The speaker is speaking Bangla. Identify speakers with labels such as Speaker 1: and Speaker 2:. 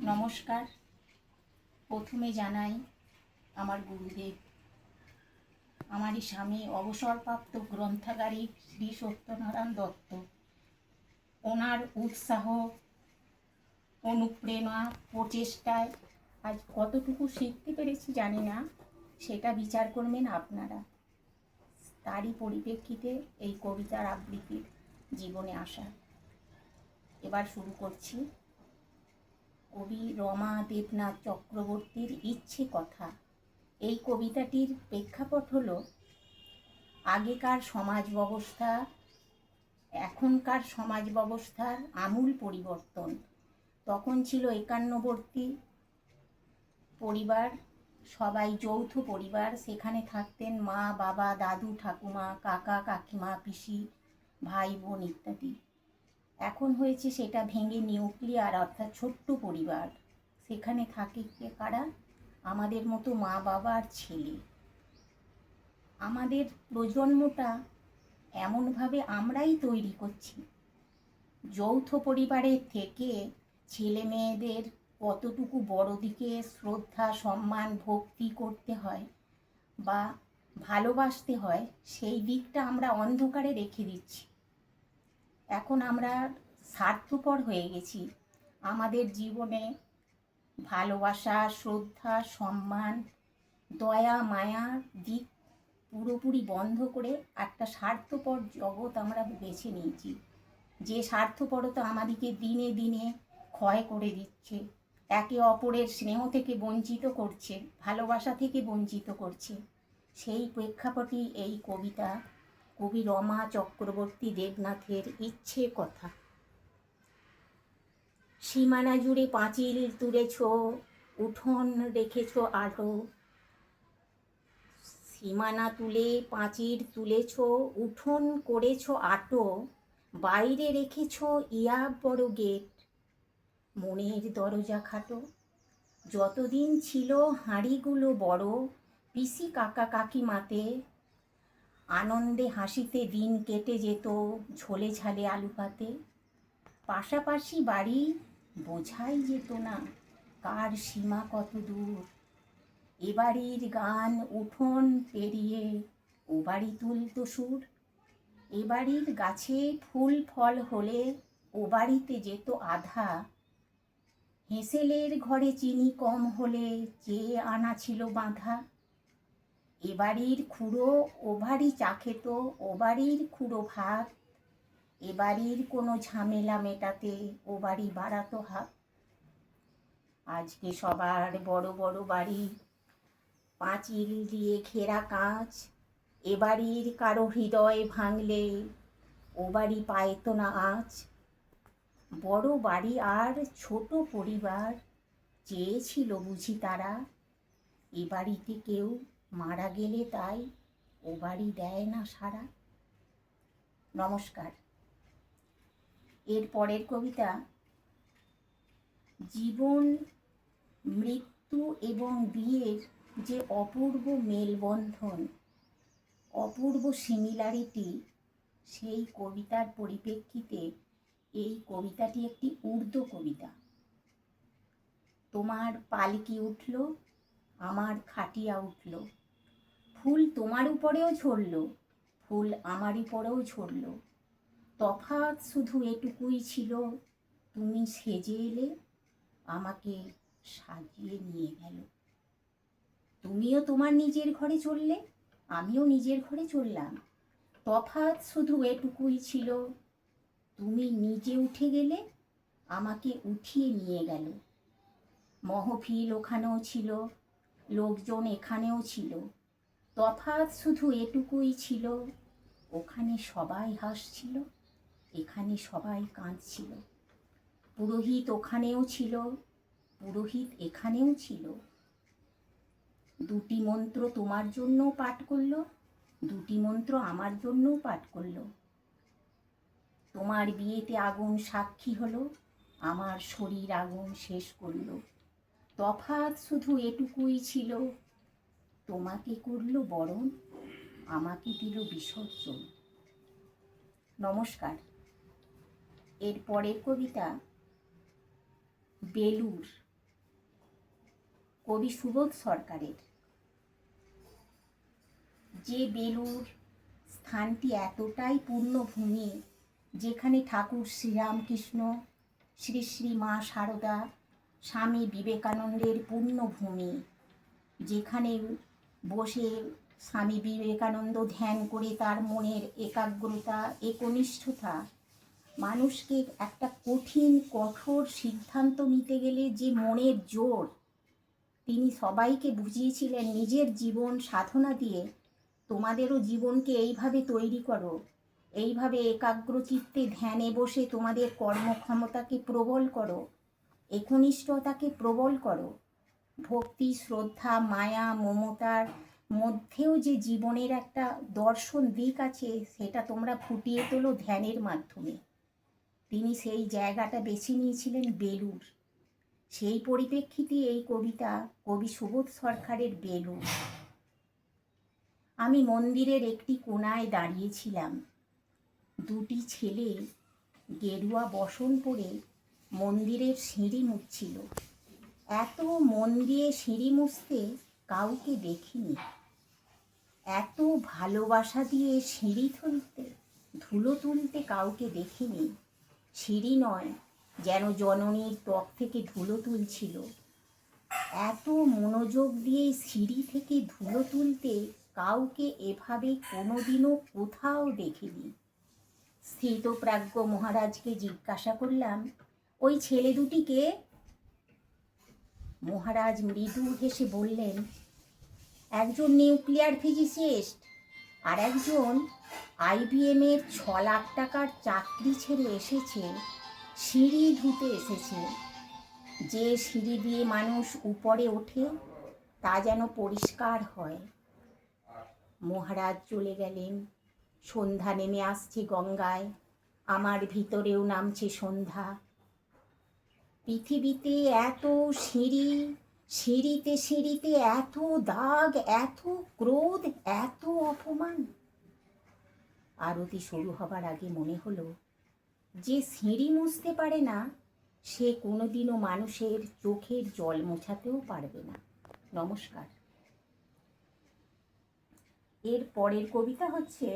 Speaker 1: নমস্কার। প্রথমে জানাই আমার গুরুদেব, আমারই স্বামী অবসরপ্রাপ্ত গ্রন্থাগারিক শ্রী সত্যনারায়ণ দত্ত, ওনার উৎসাহ, অনুপ্রেরণা, প্রচেষ্টায় আজ কতটুকু শিখতে পেরেছি জানি না, সেটা বিচার করবেন আপনারা। তারই পরিপ্রেক্ষিতে এই কবিতার আবৃত্তির জীবনে আসা। এবার শুরু করছি। কবি রমা দেবনাথ চক্রবর্তীর ইচ্ছে কথা। এই কবিতাটির প্রেক্ষাপট হলো আগেকার সমাজ ব্যবস্থা, এখনকার সমাজ ব্যবস্থার আমূল পরিবর্তন। তখন ছিল একান্নবর্তী পরিবার, সবাই যৌথ পরিবার। সেখানে থাকতেন মা, বাবা, দাদু, ঠাকুমা, কাকা, কাকিমা, পিসি, ভাই, বোন ইত্যাদি। এখন হয়েছে সেটা ভেঙে নিউক্লিয়ার অর্থাৎ ছোট্ট পরিবার। সেখানে থাকে কারা? আমাদের মতো মা, বাবা আর ছেলে। আমাদের প্রজন্মটা এমনভাবে আমরাই তৈরি করছি। যৌথ পরিবারের থেকে ছেলে মেয়েদের কতটুকু বড়দিকে শ্রদ্ধা, সম্মান, ভক্তি করতে হয় বা ভালোবাসতে হয়, সেই দিকটা আমরা অন্ধকারে রেখে দিচ্ছি। এখন আমরা স্বার্থপর হয়ে গেছি। আমাদের জীবনে ভালোবাসা, শ্রদ্ধা, সম্মান, দয়া, মায়ার দিক পুরোপুরি বন্ধ করে একটা স্বার্থপর জগৎ আমরা বেছে নিয়েছি। যে স্বার্থপরতা আমাদেরকে দিনে দিনে ক্ষয় করে দিচ্ছে, একে অপরের স্নেহ থেকে বঞ্চিত করছে, ভালোবাসা থেকে বঞ্চিত করছে। সেই প্রেক্ষাপটে এই কবিতা কবি রমা চক্রবর্তী দেবনাথের ইচ্ছে কথা। সীমানা জুড়ে পাঁচিল তুলেছ, উঠোন রেখেছ আলো। সীমানা তুলে পাঁচিল তুলেছ, উঠোন করেছ আটো। বাইরে রেখেছ ইয়া বড় গেট, মনের দরজা খাটো। যতদিন ছিল হাঁড়িগুলো বড়, পিসি কাকা কাকিমাতে আনন্দে হাসিতে দিন কেটে যেত ঝোলে ঝালে আলু পাতে। পাশাপাশি বাড়ি বোঝাই যেত না কার সীমা কত দূর। এ বাড়ির গান উঠোন পেরিয়ে ও বাড়ি তুলত সুর। এ বাড়ির গাছে ফুল ফল হলে ও বাড়িতে যেত আধা। হেঁসেলের ঘরে চিনি কম হলে চেয়ে আনা ছিল বাঁধা। এ বাড়ির খুঁড়ো ও বাড়ি চা খেত, ও বাড়ির খুঁড়ো ভাত। এ বাড়ির কোনো ঝামেলা মেটাতে ও বাড়ি বাড়াতো হাত। আজকে সবার বড় বড় বাড়ি, পাঁচিল দিয়ে ঘেরা কাঁচ। এ বাড়ির কারো হৃদয় ভাঙলে ও বাড়ি পাইত না আঁচ। বড় বাড়ি আর ছোট পরিবার চেয়েছিল বুঝি তারা। এ বাড়িতে কেউ মারা গেলে তাই ও বাড়ি দেয় না সাড়া। নমস্কার। এর পরের কবিতা জীবন, মৃত্যু এবং বিয়ের যে অপূর্ব মেলবন্ধন, অপূর্ব সিমিলারিটি, সেই কবিতার পরিপ্রেক্ষিতে এই কবিতাটি একটি উর্দু কবিতা। তোমার পালকি উঠল, আমার খাটিয়া উঠল। ফুল তোমার উপরেও ঝরল, ফুল আমার উপরেও ঝরল। তফাৎ শুধু এটুকুই ছিল, তুমি সেজে এলে, আমাকে সাজিয়ে নিয়ে গেল। তুমিও তোমার নিজের ঘরে চললে, আমিও নিজের ঘরে চললাম। তফাৎ শুধু এটুকুই ছিল, তুমি নিজে উঠে গেলে, আমাকে উঠিয়ে নিয়ে গেল। মহফিল ওখানেও ছিল, লোকজন এখানেও ছিল। তফাৎ শুধু এটুকুই ছিল, ওখানে সবাই হাসছিল, এখানে সবাই কাঁদছিল। পুরোহিত ওখানেও ছিল, পুরোহিত এখানেও ছিল। দুটি মন্ত্র তোমার জন্যও পাঠ করলো, দুটি মন্ত্র আমার জন্যও পাঠ করলো। তোমার বিয়েতে আগুন সাক্ষী হলো, আমার শরীর আগুন শেষ করলো। তফাৎ শুধু এটুকুই ছিল, তোমাকে করলো বরণ, আমাকে দিল বিসর্জন। নমস্কার। এর পরের কবিতা বেলুর। কবি সুবোধ সরকারের। যে বেলুর স্থানটি এতটাই পূর্ণভূমি, যেখানে ঠাকুর শ্রীরামকৃষ্ণ, শ্রী শ্রী মা সারদা, স্বামী বিবেকানন্দের পূর্ণভূমি, যেখানে বসে স্বামী বিবেকানন্দ ধ্যান করে তার মনের একাগ্রতা, একনিষ্ঠতা, মানুষকে একটা কঠোর সিদ্ধান্ত নিতে গেলে যে মনের জোর, তিনি সবাইকে বুঝিয়েছিলেন নিজের জীবন সাধনা দিয়ে তোমাদেরও জীবনকে এইভাবে তৈরি করো, এইভাবে একাগ্রচিত্তে ধ্যানে বসে তোমাদের কর্মক্ষমতাকে প্রবল করো, একনিষ্ঠতাকে প্রবল করো। ভক্তি, শ্রদ্ধা, মায়া, মমতার মধ্যেও যে জীবনের একটা দর্শন দিক আছে, সেটা তোমরা ফুটিয়ে তোলো ধ্যানের মাধ্যমে। তিনি সেই জায়গাটা বেছে নিয়েছিলেন বেলুর। সেই পরিপ্রেক্ষিতে এই কবিতা কবি সুবোধ সরকারের বেলুর। আমি মন্দিরের একটি কোণায় দাঁড়িয়েছিলাম। দুটি ছেলে গেরুয়া বসন পরে মন্দিরের সিঁড়ি মুছছিল। এত মন দিয়ে সিঁড়ি মুছতে কাউকে দেখিনি। এত ভালোবাসা দিয়ে সিঁড়ি ধুলো তুলতে কাউকে দেখিনি। সিঁড়ি নয়, যেন জননীর ত্বক থেকে ধুলো তুলছিল। এত মনোযোগ দিয়ে সিঁড়ি থেকে ধুলো তুলতে কাউকে এভাবে কোনোদিনও কোথাও দেখিনি। স্থিতপ্রাজ্ঞ মহারাজকে জিজ্ঞাসা করলাম, ওই ছেলে দুটিকে? মহারাজ মৃদু হেসে বললেন, একজন নিউক্লিয়ার ফিজিসিস্ট আর একজন IBM-এর 6 লাখ টাকার চাকরি ছেড়ে এসেছে, সিঁড়ি ধুতে এসেছে। যে সিঁড়ি দিয়ে মানুষ উপরে ওঠে তা যেন পরিষ্কার হয়। মহারাজ চলে গেলেন। সন্ধ্যা নেমে আসছে গঙ্গায়, আমার ভিতরেও নামছে সন্ধ্যা। পৃথিবীতে এত সিঁড়ি, সিঁড়িতে সিঁড়িতে এত দাগ, এত ক্রোধ, এত অপমান। আরতি শুরু হবার আগে মনে হলো, যে সিঁড়ি মুছতে পারে না সে কোনোদিনও মানুষের চোখের জল মোছাতেও পারবে না। নমস্কার। এর পরের কবিতা হচ্ছে